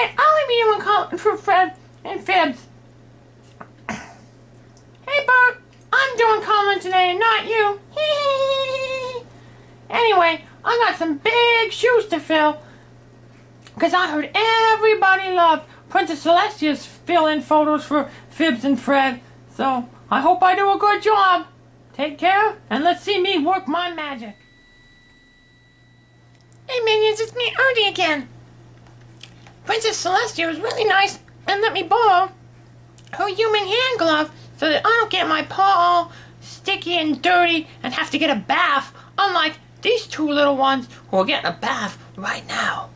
Okay, I'll leave you one calling for Fred and Fibbs. Hey, Bert, I'm doing calling today, not you. Anyway, I got some big shoes to fill. Because I heard everybody loved Princess Celestia's fill-in photos for Fibbs and Fred. So, I hope I do a good job. Take care, and let's see me work my magic. Hey, minions, it's me, Ernie again. Princess Celestia was really nice and let me borrow her human hand glove so that I don't get my paw all sticky and dirty and have to get a bath, unlike these two little ones who are getting a bath right now.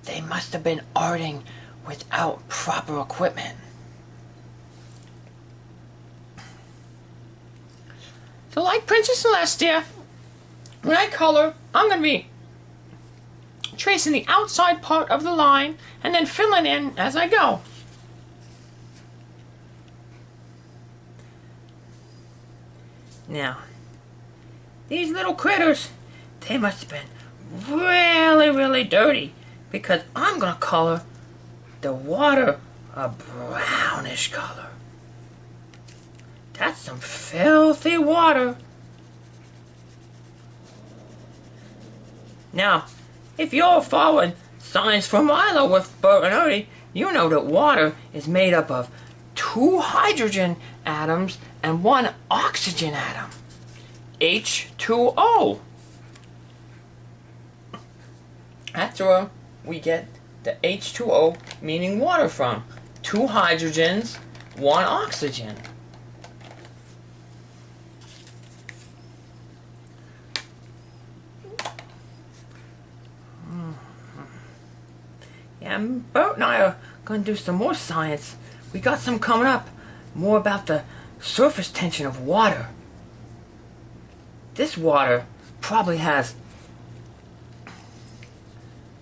They must have been arting without proper equipment. So like Princess Celestia, when I color, I'm going to be tracing the outside part of the line and then filling in as I go. Now, these little critters, they must have been really, really dirty because I'm going to color the water a brownish color. That's some filthy water. Now, if you're following Science for Milo with Bert and Ernie, you know that water is made up of 2 hydrogen atoms and 1 oxygen atom. H2O. That's where we get the H2O, meaning water, from. 2 hydrogens, 1 oxygen. Yeah, Bert and I are going to do some more science. We got some coming up. More about the surface tension of water. This water probably has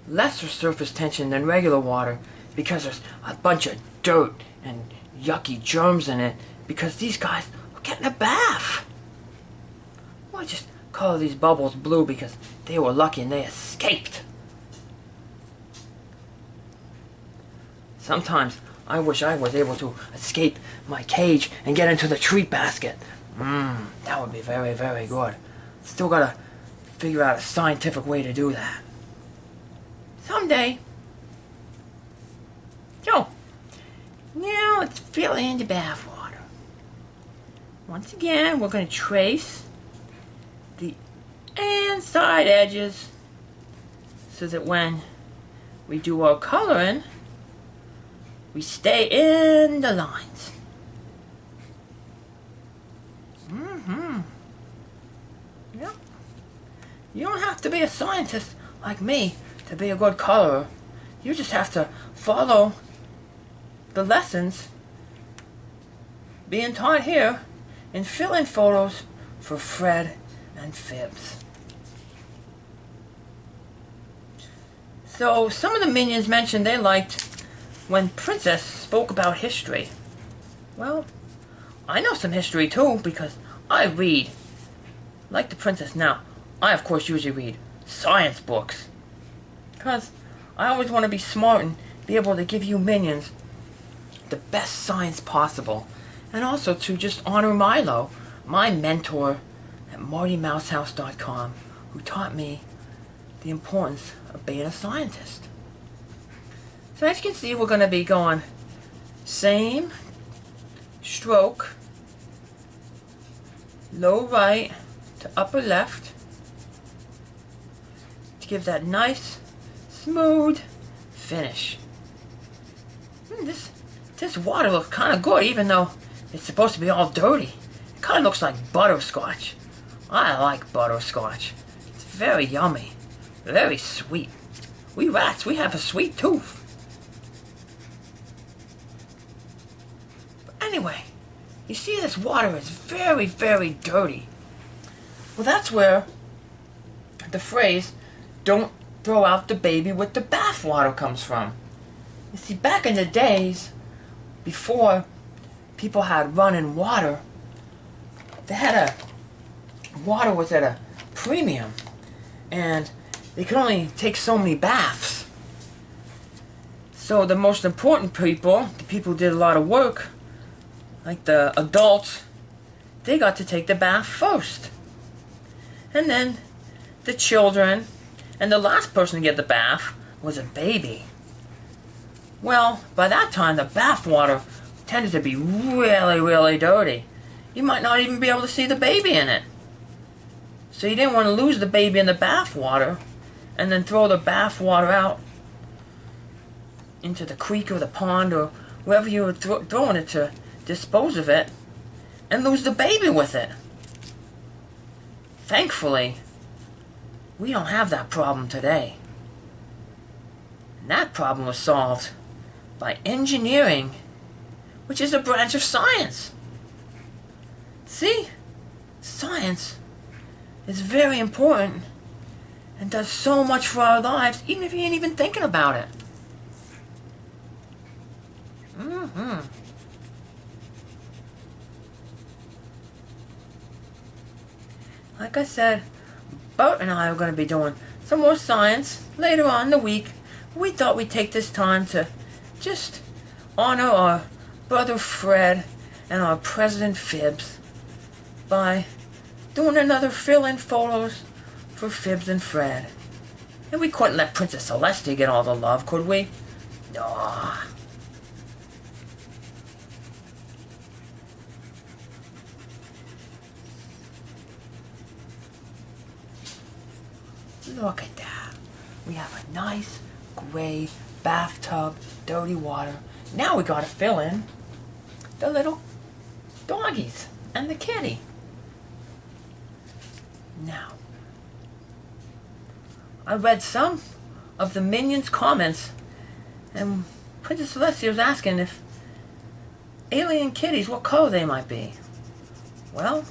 lesser surface tension than regular water because there's a bunch of dirt and yucky germs in it because these guys are getting a bath. Well, I just color these bubbles blue because they were lucky and they escaped. Sometimes I wish I was able to escape my cage and get into the treat basket. That would be very, very good. Still gotta figure out a scientific way to do that. Someday. So, now let's fill in the bath water. Once again, we're gonna trace the inside edges so that when we do our coloring, we stay in the lines. Yep. You don't have to be a scientist like me to be a good colorer. You just have to follow the lessons being taught here and fill in photos for Fred and Fibbs. So some of the minions mentioned they liked when Princess spoke about history. Well, I know some history too because I read. Like the Princess now, I of course usually read science books. Because I always want to be smart and be able to give you minions the best science possible. And also to just honor Milo, my mentor at MartyMousehouse.com, who taught me the importance of being a scientist. So as you can see, we're going to be going same stroke, low right to upper left, to give that nice, smooth finish. This water looks kind of good, even though it's supposed to be all dirty. It kind of looks like butterscotch. I like butterscotch. It's very yummy, very sweet. We rats, we have a sweet tooth. Anyway, you see this water is very, very dirty. Well, that's where the phrase, don't throw out the baby with the bathwater comes from. You see, back in the days, before people had running water, water was at a premium, and they could only take so many baths. So the most important people, the people who did a lot of work, like the adults, they got to take the bath first. And then the children, and the last person to get the bath was a baby. Well, by that time the bath water tended to be really, really dirty. You might not even be able to see the baby in it. So you didn't want to lose the baby in the bath water and then throw the bath water out into the creek or the pond or wherever you were throwing it to dispose of it and lose the baby with it. Thankfully, we don't have that problem today. And that problem was solved by engineering, which is a branch of science. See? Science is very important and does so much for our lives, even if you ain't even thinking about it. Like I said, Bert and I are going to be doing some more science later on in the week. We thought we'd take this time to just honor our brother Fred and our President Fibbs by doing another fill-in photos for Fibbs and Fred. And we couldn't let Princess Celestia get all the love, could we? No. Look at that. We have a nice gray bathtub, dirty water. Now we gotta fill in the little doggies and the kitty. Now, I read some of the Minions' comments, and Princess Celestia was asking if alien kitties, what color they might be. Well,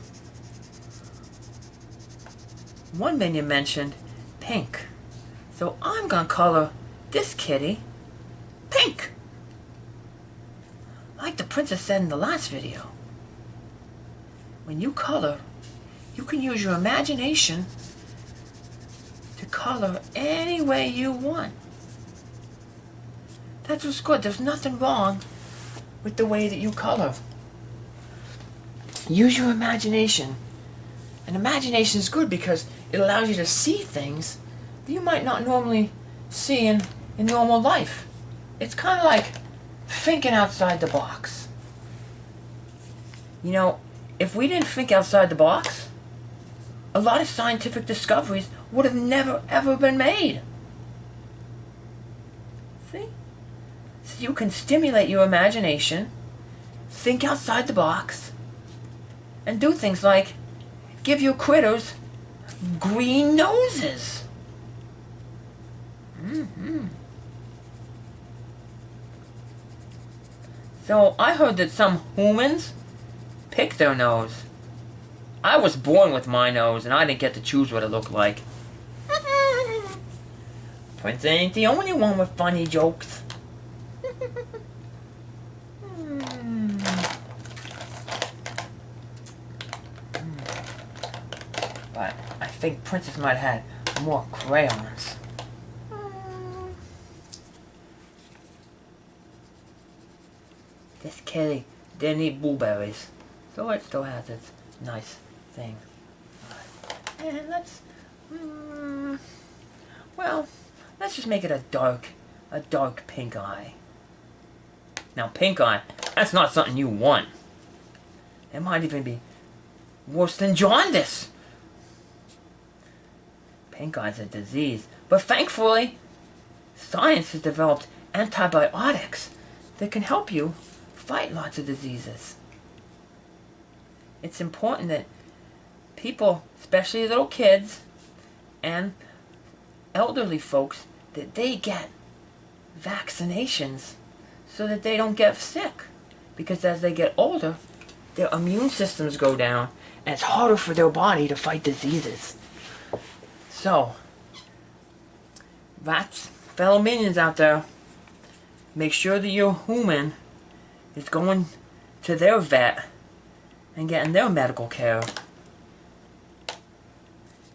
one Minion mentioned pink. So I'm gonna color this kitty pink. Like the princess said in the last video, when you color, you can use your imagination to color any way you want. That's what's good. There's nothing wrong with the way that you color. Use your imagination. And imagination is good because it allows you to see things that you might not normally see in normal life. It's kind of like thinking outside the box. You know, if we didn't think outside the box, a lot of scientific discoveries would have never ever been made. See? So you can stimulate your imagination, think outside the box, and do things like give your critters green noses. So I heard that some humans pick their nose. I was born with my nose and I didn't get to choose what it looked like. Prince ain't the only one with funny jokes. But I think Princess might have had more crayons. This kitty didn't eat blueberries, so it still has its nice thing. And let's, well, let's just make it a dark pink eye. Now, pink eye, that's not something you want. It might even be worse than jaundice. Pink eye's a disease, but thankfully, science has developed antibiotics that can help you fight lots of diseases. It's important that people, especially little kids and elderly folks, that they get vaccinations so that they don't get sick. Because as they get older, their immune systems go down and it's harder for their body to fight diseases. So, rats, fellow minions out there, make sure that your human is going to their vet and getting their medical care.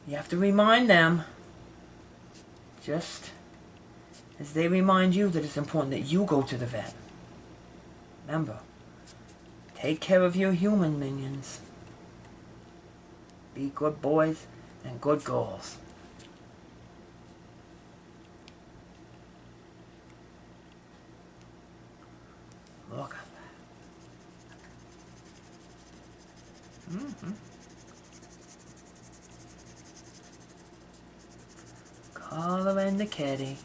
You have to remind them, just as they remind you that it's important that you go to the vet. Remember, take care of your human minions. Be good boys and good girls. Look at that. Collar and the kitty.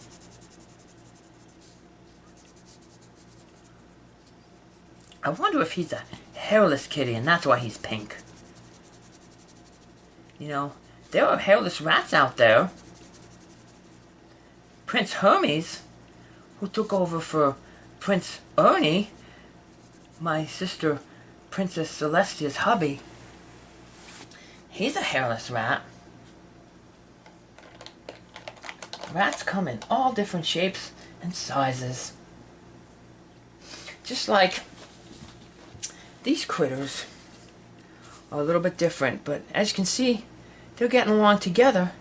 I wonder if he's a hairless kitty and that's why he's pink. You know, there are hairless rats out there. Prince Hermes, who took over for Prince Ernie, my sister Princess Celestia's hubby, he's a hairless rat. Rats come in all different shapes and sizes. Just like these critters are a little bit different, but as you can see, they're getting along together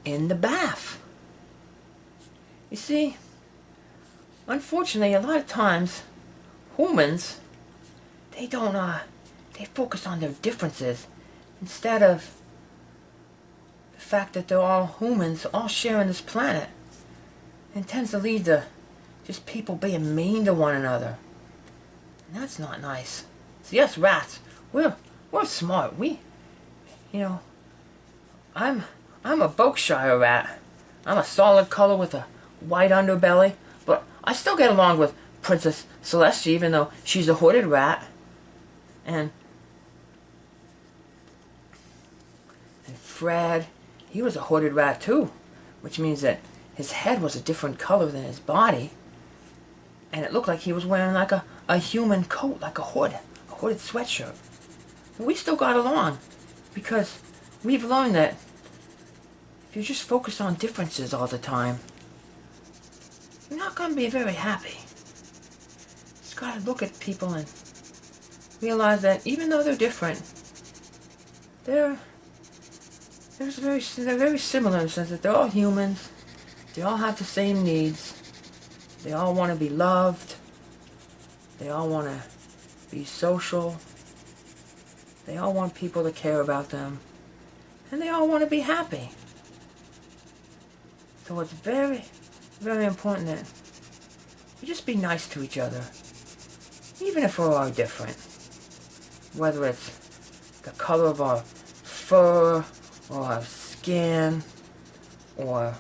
in the bath. You see, unfortunately, a lot of times, humans, they focus on their differences instead of the fact that they're all humans, all sharing this planet. And tends to lead to just people being mean to one another. And that's not nice. So yes, rats, we're smart. I'm a Berkshire rat. I'm a solid color with a white underbelly, but I still get along with Princess Celestia, even though she's a hooded rat. And Fred, he was a hooded rat too, which means that his head was a different color than his body, and it looked like he was wearing like a human coat, like a hooded sweatshirt. But we still got along, because we've learned that if you just focus on differences all the time, you're not going to be very happy. Just got to look at people and realize that even though they're different, they're very similar in the sense that they're all humans. They all have the same needs. They all want to be loved. They all want to be social. They all want people to care about them. And they all want to be happy. So it's very, very important that we just be nice to each other, even if we're all different. Whether it's the color of our fur, or our skin, or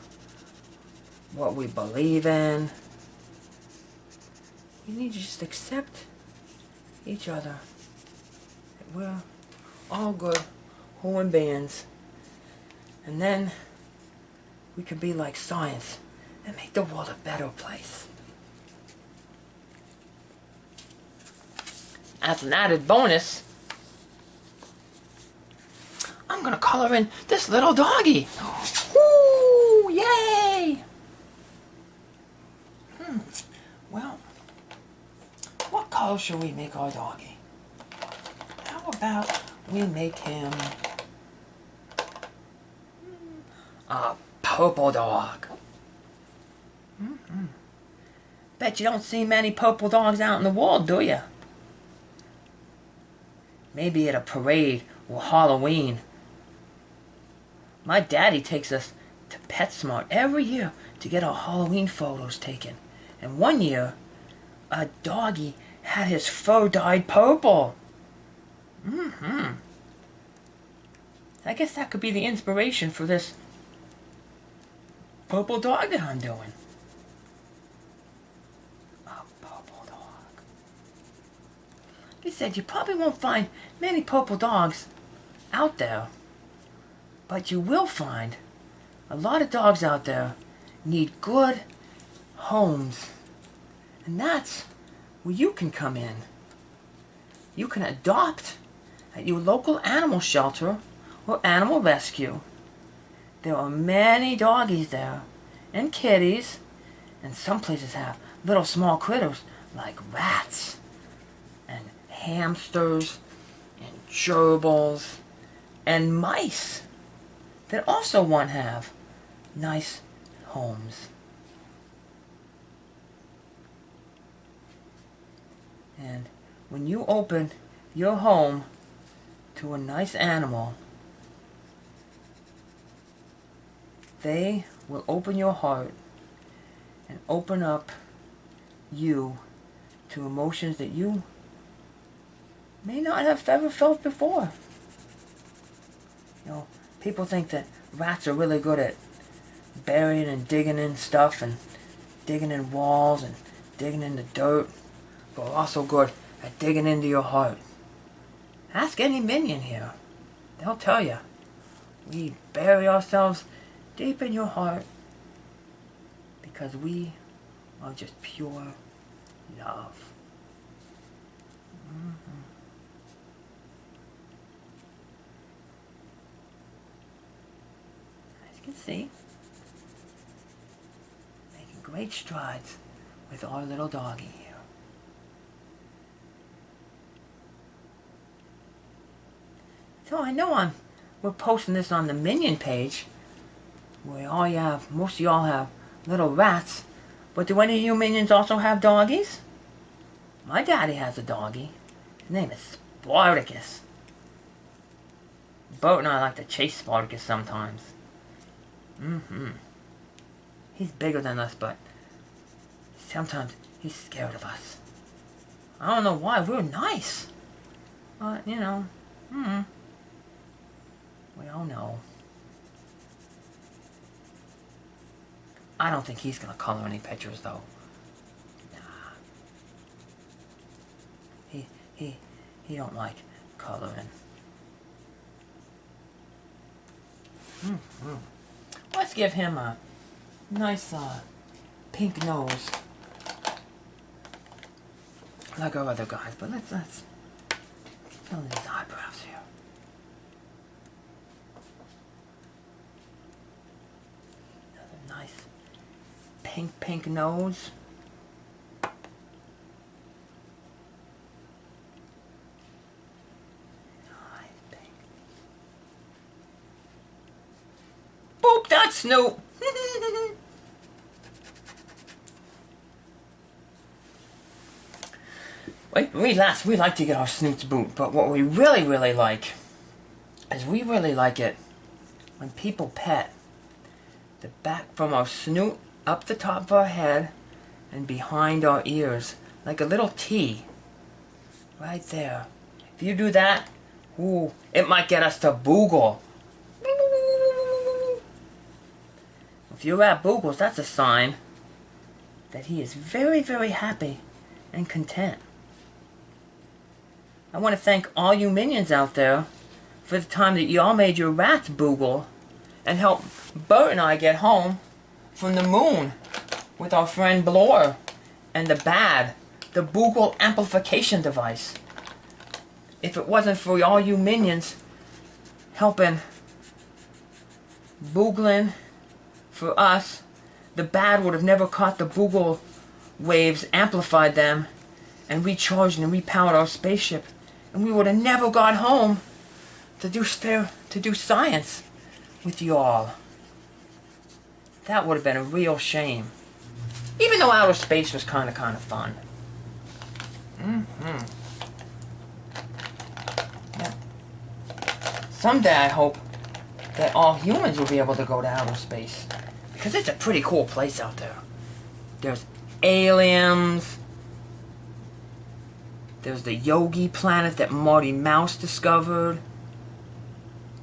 what we believe in. We need to just accept each other. That we're all good human beings. And then we can be like science and make the world a better place. As an added bonus, I'm gonna color in this little doggy. Woo! Yay! Well, what color should we make our doggy? How about we make him a purple dog? Bet you don't see many purple dogs out in the world, do you? Maybe at a parade or Halloween. My daddy takes us to PetSmart every year to get our Halloween photos taken. And one year, a doggy had his fur dyed purple. I guess that could be the inspiration for this purple dog that I'm doing. A purple dog. He said you probably won't find many purple dogs out there. But you will find a lot of dogs out there need good homes. And that's where you can come in. You can adopt at your local animal shelter or animal rescue. There are many doggies there, and kitties, and some places have little small critters like rats, and hamsters, and gerbils, and mice that also want to have nice homes. And when you open your home to a nice animal, they will open your heart and open up you to emotions that you may not have ever felt before. You know, people think that rats are really good at burying and digging in stuff and digging in walls and digging in the dirt, but are also good at digging into your heart. Ask any minion here. They'll tell you. We bury ourselves deep in your heart because we are just pure love. As you can see, making great strides with our little doggy here. So I know we're posting this on the Minion page, where most of y'all have little rats, but do any of you minions also have doggies? My daddy has a doggy. His name is Spartacus. Bert and I like to chase Spartacus sometimes. He's bigger than us, but sometimes he's scared of us. I don't know why. We're nice. But, you know, we all know. I don't think he's going to color any pictures, though. Nah. He don't like coloring. Let's give him a nice pink nose, like our other guys. But let's fill in his eyebrows here. Another nice pink nose. Boop, that's Snoop. We like to get our Snoop's boot, but what we really like is we really like it when people pet the back from our snoot up the top of our head and behind our ears, like a little T. Right there. If you do that, ooh, it might get us to boogle. If your rat boogles, that's a sign that he is very happy and content. I want to thank all you minions out there for the time that you all made your rats boogle and help Bert and I get home from the moon with our friend Blore and the Boogle amplification device. If it wasn't for all you minions helping boogling for us, the bad would have never caught the Boogle waves, amplified them, and recharged and repowered our spaceship, and we would have never got home to do science with you all. That would have been a real shame. Even though outer space was kind of fun. Yeah. Someday I hope that all humans will be able to go to outer space, because it's a pretty cool place out there. There's aliens. There's the Yogi planet that Marty Mouse discovered.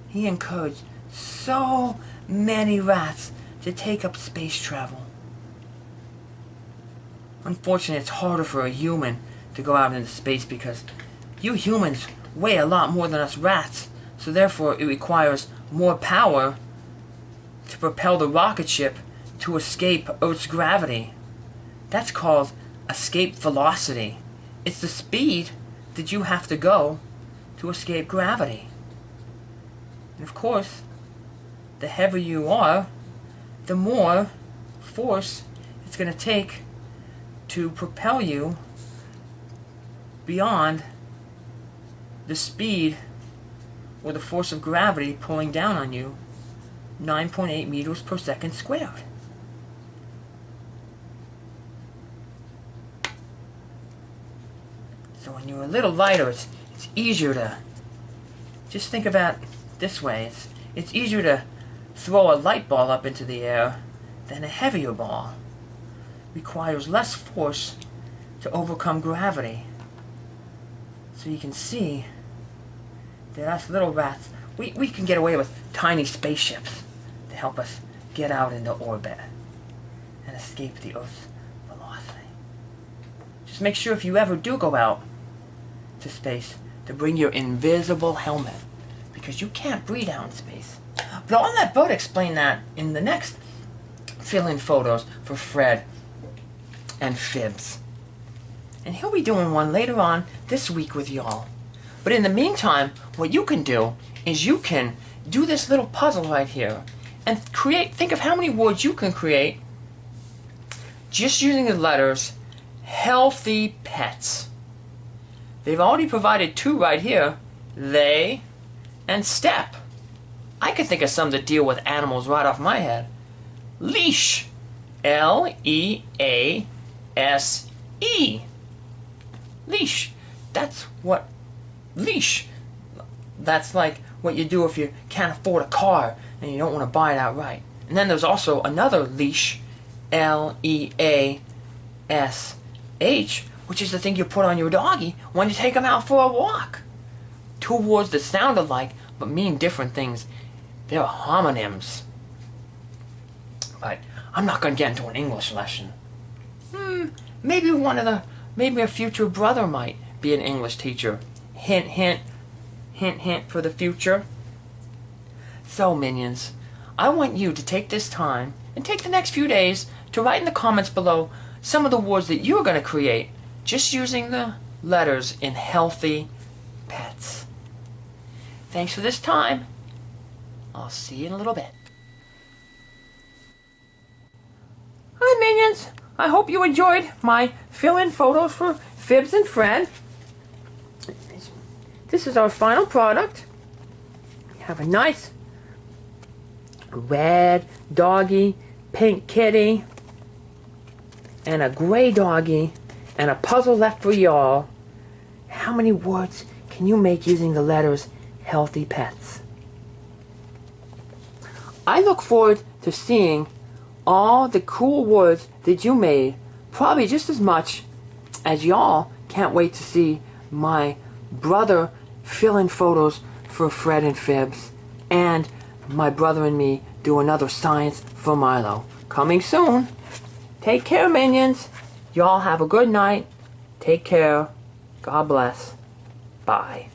He encouraged so many rats to take up space travel. Unfortunately, it's harder for a human to go out into space because you humans weigh a lot more than us rats, so therefore it requires more power to propel the rocket ship to escape Earth's gravity. That's called escape velocity. It's the speed that you have to go to escape gravity. And of course, the heavier you are, the more force it's going to take to propel you beyond the speed or the force of gravity pulling down on you, 9.8 meters per second squared. you're a little lighter, it's easier to, just think about it this way, it's easier to throw a light ball up into the air than a heavier ball. Requires less force to overcome gravity. So you can see that us little rats, we can get away with tiny spaceships to help us get out into orbit and escape the Earth's velocity. Just make sure if you ever do go out to space to bring your invisible helmet, because you can't breathe out in space. But I'll let Bud explain that in the next fill-in photos for Fred and Fibbs. And he'll be doing one later on this week with y'all. But in the meantime, what you can do is you can do this little puzzle right here and think of how many words you can create just using the letters healthy pets. They've already provided 2 right here, they and step. I could think of some that deal with animals right off my head. Leash, Lease. Leash, that's what, leash. That's like what you do if you can't afford a car and you don't want to buy it outright. And then there's also another leash, Leash, which is the thing you put on your doggy when you take him out for a walk. 2 words that sound alike but mean different things. They're homonyms. But I'm not going to get into an English lesson. Maybe maybe a future brother might be an English teacher. Hint, hint, hint, hint for the future. So, minions, I want you to take this time and take the next few days to write in the comments below some of the words that you're going to create just using the letters in healthy pets. Thanks for this time. I'll see you in a little bit. Hi, minions. I hope you enjoyed my fill-in photos for Fibbs and Fred. This is our final product. We have a nice red doggy, pink kitty, and a gray doggy, and a puzzle left for y'all. How many words can you make using the letters healthy pets? I look forward to seeing all the cool words that you made, probably just as much as y'all can't wait to see my brother fill-in photos for Fred and Fibbs, and my brother and me do another science for Milo. Coming soon. Take care, minions. Y'all have a good night. Take care. God bless. Bye.